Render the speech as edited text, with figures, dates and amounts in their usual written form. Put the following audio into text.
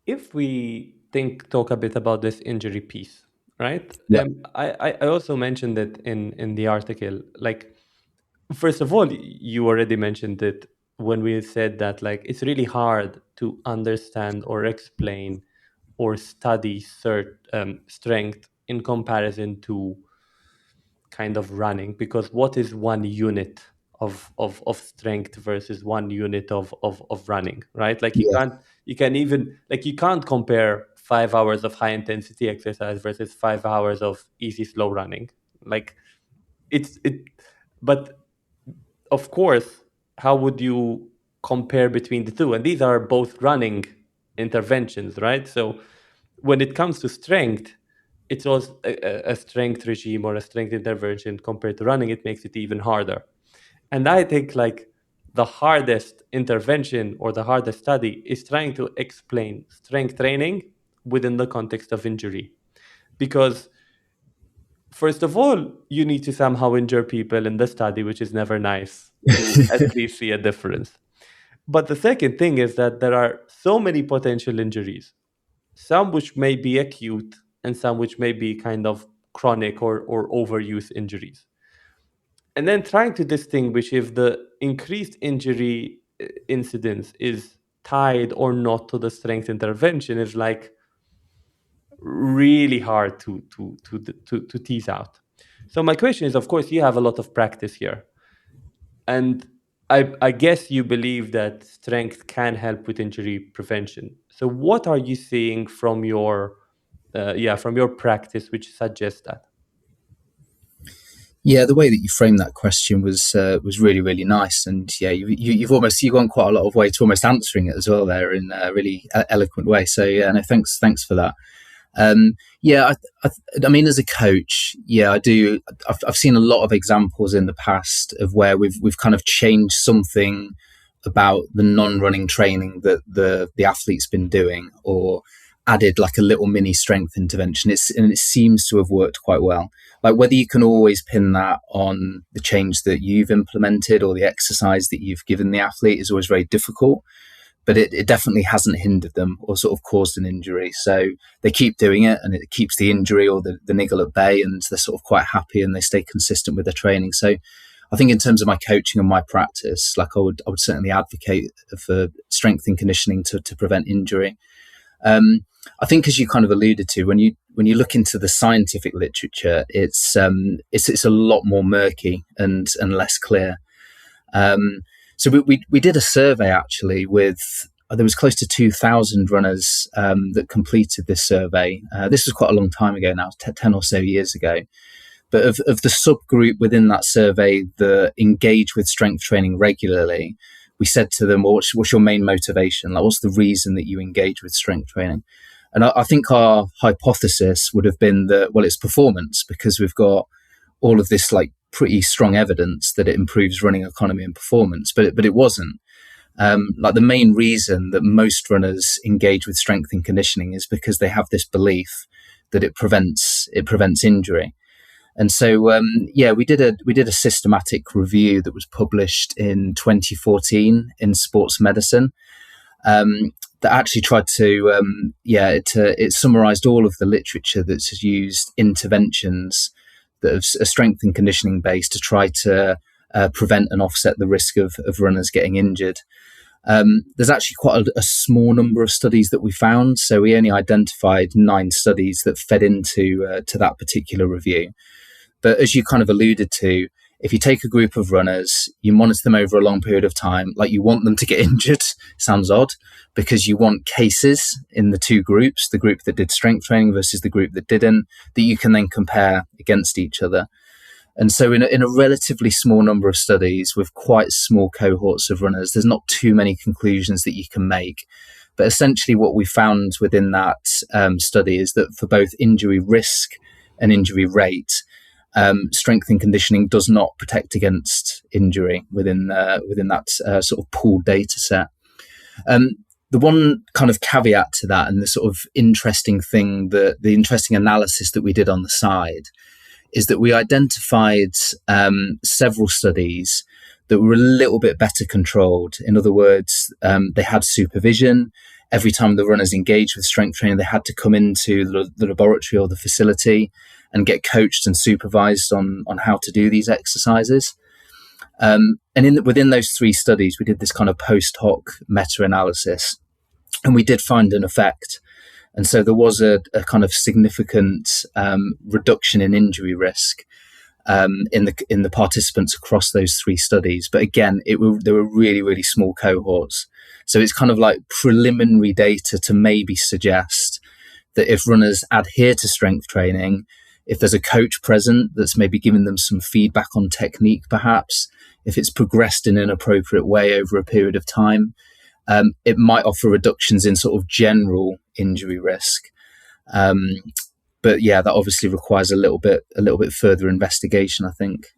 If we talk a bit about this injury piece, right? Yeah. I also mentioned it in the article. Like, first of all, you already mentioned it when we said that like it's really hard to understand or explain or study strength in comparison to kind of running, because what is one unit of strength versus one unit of running, right? Like Yeah. you can even like you can't compare 5 hours of high intensity exercise versus 5 hours of easy slow running. Like it but of course, how would you compare between the two? And these are both running interventions, right? So when it comes to strength, it's also a strength regime or a strength intervention compared to running. It makes it even harder. And I think like the hardest intervention or the hardest study is trying to explain strength training within the context of injury. Because first of all, you need to somehow injure people in the study, which is never nice to at least see a difference. But the second thing is that there are so many potential injuries, some which may be acute and some which may be kind of chronic or overuse injuries. And then trying to distinguish if the increased injury incidence is tied or not to the strength intervention is like really hard to tease out. So my question is, of course, you have a lot of practice here, and I guess you believe that strength can help with injury prevention. So what are you seeing from your from your practice which suggests that? Yeah, the way that you framed that question was really really nice, and yeah, you've almost you've gone quite a lot of way to almost answering it as well there in a really eloquent way. So yeah, no, thanks for that. Yeah, I mean, as a coach, yeah, I do. I've seen a lot of examples in the past of where we've kind of changed something about the non-running training that the athlete's been doing, or added like a little mini strength intervention. And it seems to have worked quite well. Like whether you can always pin that on the change that you've implemented or the exercise that you've given the athlete is always very difficult, but it definitely hasn't hindered them or sort of caused an injury. So they keep doing it and it keeps the injury or the niggle at bay, and they're sort of quite happy and they stay consistent with their training. So I think in terms of my coaching and my practice, like I would certainly advocate for strength and conditioning to prevent injury. I think, as you kind of alluded to, when you look into the scientific literature, it's a lot more murky and less clear. So we did a survey actually with there was close to 2,000 runners that completed this survey. This was quite a long time ago now, 10 or so years ago. But of the subgroup within that survey that engage with strength training regularly, we said to them, well, what's your main motivation? Like, what's the reason that you engage with strength training? And I think our hypothesis would have been that, well, it's performance, because we've got all of this like pretty strong evidence that it improves running economy and performance, but it wasn't. Like the main reason that most runners engage with strength and conditioning is because they have this belief that it prevents injury. And so, yeah, we did a systematic review that was published in 2014 in Sports Medicine, that actually tried to, it summarised all of the literature that's used interventions that are strength and conditioning based to try to prevent and offset the risk of runners getting injured. There's actually quite a small number of studies that we found, so we only identified 9 studies that fed into to that particular review. But as you kind of alluded to, if you take a group of runners, you monitor them over a long period of time, like you want them to get injured, sounds odd, because you want cases in the two groups, the group that did strength training versus the group that didn't, that you can then compare against each other. And so in a relatively small number of studies with quite small cohorts of runners, there's not too many conclusions that you can make. But essentially what we found within that study is that for both injury risk and injury rate, strength and conditioning does not protect against injury within that sort of pooled data set. The one kind of caveat to that, and the sort of interesting thing, the interesting analysis that we did on the side, is that we identified several studies that were a little bit better controlled. In other words, they had supervision, every time the runners engaged with strength training, they had to come into the laboratory or the facility and get coached and supervised on how to do these exercises. And within those 3 studies, we did this kind of post hoc meta-analysis, and we did find an effect. And so there was a kind of significant reduction in injury risk in the participants across those 3 studies. But again, they were really, really small cohorts. So it's kind of like preliminary data to maybe suggest that if runners adhere to strength training, if there's a coach present that's maybe giving them some feedback on technique, perhaps, if it's progressed in an appropriate way over a period of time, it might offer reductions in sort of general injury risk. But yeah, that obviously requires a little bit further investigation, I think.